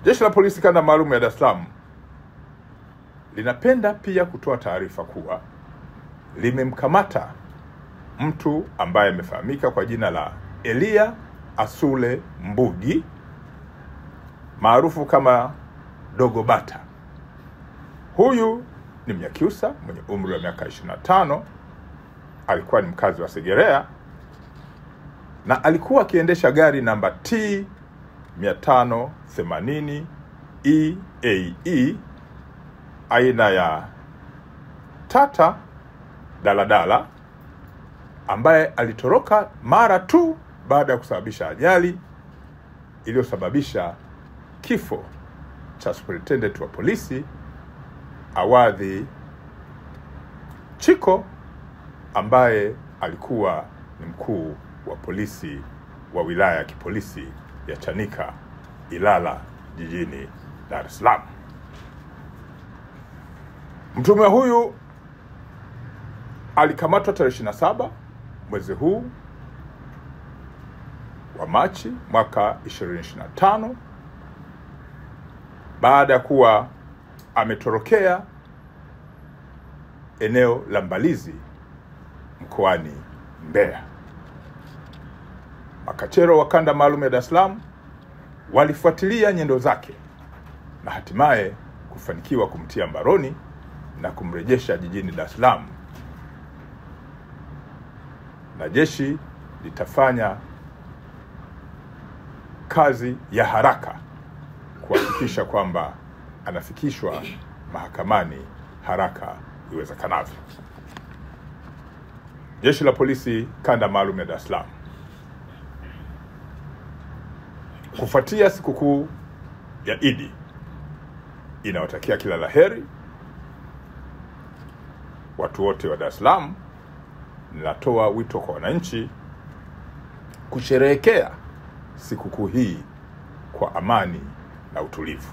Jeshi la Polisi Kanda Maalum ya Dar es Salaam linapenda pia kutoa taarifa kuwa limemkamata mtu ambaye amefahamika kwa jina la Elia Asule Mbugi maarufu kama Dogo Bata. Huyu ni Mnyakyusa mwenye umri wa miaka 25, alikuwa ni mkazi wa Segerea na alikuwa akiendesha gari namba T 580 EAE aina ya Tata daladala, ambaye alitoroka mara tu baada ya kusababisha ajali iliyosababisha kifo cha Superintendent wa polisi Awadhi Chiko, ambaye alikuwa ni mkuu wa polisi wa wilaya ya kipolisi ya Chanika Ilala jijini Dar es Salaam. Mtuhumiwa huyu alikamatwa tarehe 27 mwezi huu wa Machi mwaka 2025 baada ya kuwa ametorokea eneo la Mbalizi mkoani Mbeya. Makachero wa Kanda Maalum ya Dar es Salaam walifuatilia nyendo zake na hatimaye kufanikiwa kumtia mbaroni na kumrejesha jijini Dar es Salaam, na jeshi litafanya kazi ya haraka kuhakikisha kwamba anafikishwa mahakamani haraka iwezekanavyo. Jeshi la Polisi Kanda Maalum ya Dar es Salaam, kufuatia sikukuu ya Idi, inawatakia kila laheri watu wote wa Dar es Salaam. Ninatoa wito kwa wananchi kusherehekea sikukuu hii kwa amani na utulivu.